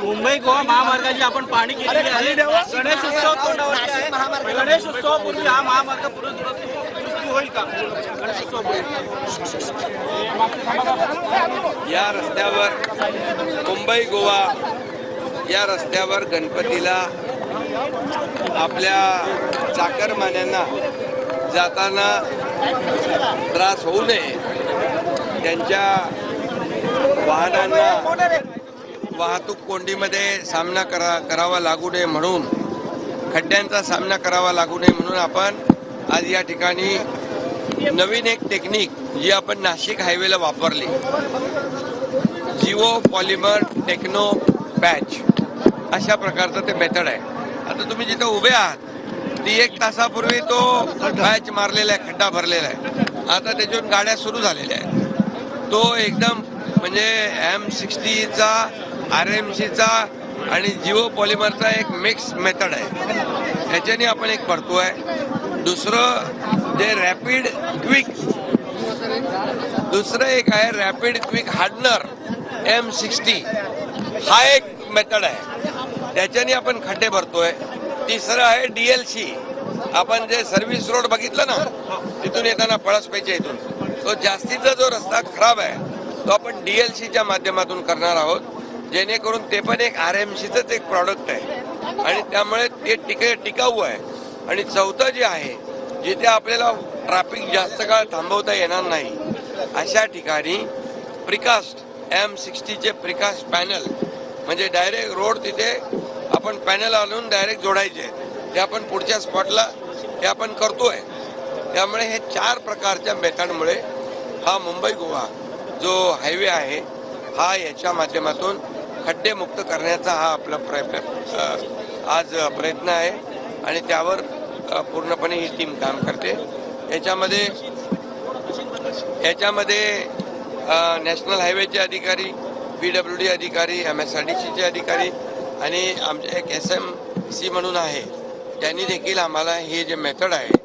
मुंबई गोवा महामार्गाची आपण पाहणी केलेली आहे। गणेश उत्सव तोंडावरती आहे। गणेश उत्सवापूर्वी हा महामार्ग पुढे दुरुस्ती होईल का? गणेश या रस्त्यावर मुंबई गोवा या रस्त्यावर गणपतीला आपल्या चाकरमान्यांना जाताना त्रास होऊ नये, त्यांच्या वाहनांना वाहतूक कोंडीमध्ये सामना करावा लागू नये म्हणून, खड्ड्यांचा सामना करावा लागू नये म्हणून आपण आज या ठिकाणी नवीन एक टेक्निक जी आपण नाशिक हायवेला वापरली, जिओ पॉलिमर टेक्नो पॅच अशा प्रकारचं ते मेथड आहे। आता तुम्ही जिथे उभे आहात ती 1 तासापूर्वी तो पॅच मारलेला आहे, खड्डा भरलेला आहे, आता त्याच्यावरून गाड्या सुरू झालेल्या आहेत। तो एकदम म्हणजे M60चा RMCचा आणि जिओ पॉलिमरचा एक मिक्स मेथड आहे, त्याच्याने आपण एक करतोय। दुसरं जे रॅपिड क्विक, दुसरं एक आहे रॅपिड क्विक हार्डनर M60, हा एक मेथड आहे, त्याच्याने आपण खड्डे भरतोय। तिसरं आहे DLC, आपण जे सर्व्हिस रोड बघितलं ना तिथून येताना पळसपेच्या इथून, तो जास्तीचा जो रस्ता खराब आहे तो आपण DLCच्या माध्यमातून करणार आहोत, जेणेकरून ते पण एक RMCचंच एक प्रॉडक्ट आहे आणि त्यामुळे ते टिकाऊ आहे। आणि चौथं जे आहे, जिथे आपल्याला ट्रॅफिक जास्त काळ थांबवता येणार नाही अशा ठिकाणी प्रिकास्ट M60चे प्रिकास्ट पॅनल, म्हणजे डायरेक्ट रोड तिथे आपण पॅनल आणून डायरेक्ट जोडायचे, ते आपण पुढच्या स्पॉटला हे आपण करतोय। त्यामुळे हे 4 प्रकारच्या मेथडमुळे हा मुंबई गोवा जो हायवे आहे हा याच्या माध्यमातून खड्डे मुक्त करण्याचा हा आपला आज प्रयत्न आहे आणि त्यावर पूर्णपणे ही टीम काम करते। याच्यामध्ये नॅशनल हायवेचे अधिकारी, PWD अधिकारी, MSRDCचे अधिकारी आणि आमचे एक SMC म्हणून आहे, त्यांनी देखील आम्हाला हे जे मेथड आहे,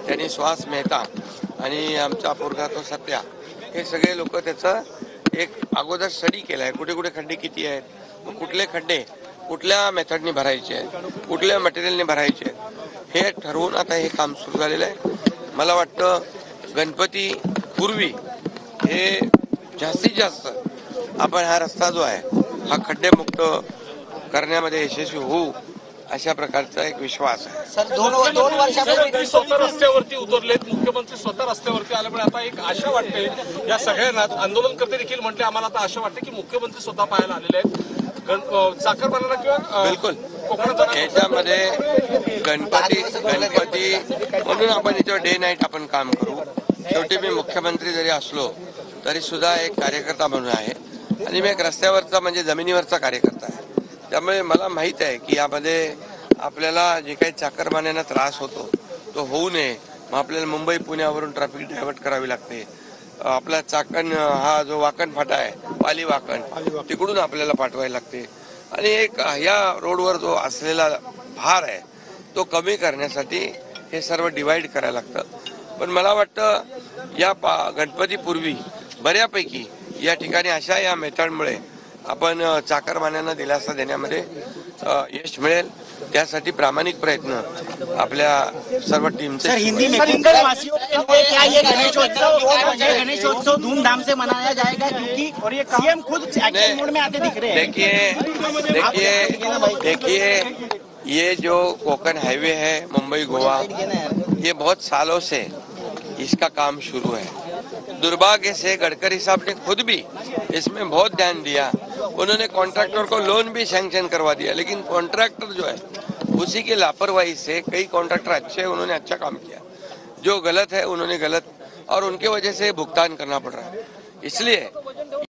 त्यांनी सुहास मेहता आणि आमचा पोरगा तो सत्या, हे सगळे लोक त्याचा एक अगोदर स्टडी केला आहे, कुठे कुठे खड्डे किती आहेत, मग कुठले खड्डे कुठल्या मेथडने भरायचे आहेत, कुठल्या मटेरियलने भरायचे आहेत, हे ठरवून आता हे काम सुरू झालेलं आहे। मला वाटतं गणपती पूर्वी हे जास्तीत जास्त आपण हा रस्ता जो आहे हा खड्डेमुक्त करण्यामध्ये यशस्वी होऊ अशा प्रकारचा एक विश्वास आहे। सर, दोन वर्षापूर्वी स्वतः रस्त्यावरती उतरलेत, मुख्यमंत्री स्वतः रस्त्यावरती आल्यामुळे आता एक आशा वाटते या सगळ्यांना, आंदोलनकर्ते देखील म्हटले आम्हाला आता आशा वाटते की मुख्यमंत्री स्वतः पाहायला आलेले आहेत चाकरमान्यांना किंवा बिलकुल याच्यामध्ये गणपती म्हणून आपण याच्यावर डे नाईट आपण काम करू। शेवटी मी मुख्यमंत्री जरी असलो तरी सुद्धा एक कार्यकर्ता म्हणून आहे आणि मी एक रस्त्यावरचा म्हणजे जमिनीवरचा कार्यकर्ता आहे, त्यामुळे मला माहित आहे की यामध्ये आपल्याला जे काही चाकरमान्यांना त्रास होतो तो होऊ नये, मग आपल्याला मुंबई पुण्यावरून ट्रॅफिक डायव्हर्ट करावी लागते, आपला चाकण हा जो वाकण फाटा आहे पाली वाकण तिकडून आपल्याला पाठवायला लागते आणि एक या रोडवर जो असलेला भार आहे तो कमी करण्यासाठी हे सर्व डिवाइड करायला लागतं। पण मला वाटतं या गणपतीपूर्वी बऱ्यापैकी या ठिकाणी अशा या मेथडमुळे आपण चाकरमान्यांना दिलासा देण्यामध्ये यश मिळेल, त्यासाठी प्रामाणिक प्रयत्न आपल्या सर्व टीमचे। हिंदी में गणेशोत्सव धूमधाम से मनाया जाएगा क्योंकि सीएम खुद एक्शन मोड में आते दिख रहे हैं। देखिए ये जो कोकण हाईवे है मुंबई गोवा, ये बहुत सालों से इसका काम शुरू है। दुर्भाग्य से गडकरी साहब ने खुद भी इसमें बहुत ध्यान दिया, उन्होंने कॉन्ट्रैक्टर को लोन भी सैंक्शन करवा दिया, लेकिन कॉन्ट्रैक्टर जो है उसी की लापरवाही से कई कॉन्ट्रैक्टर अच्छे हैं, उन्होंने अच्छा काम किया, जो गलत है उन्होंने गलत, और उनके वजह से भुगतान करना पड़ रहा है। इसलिए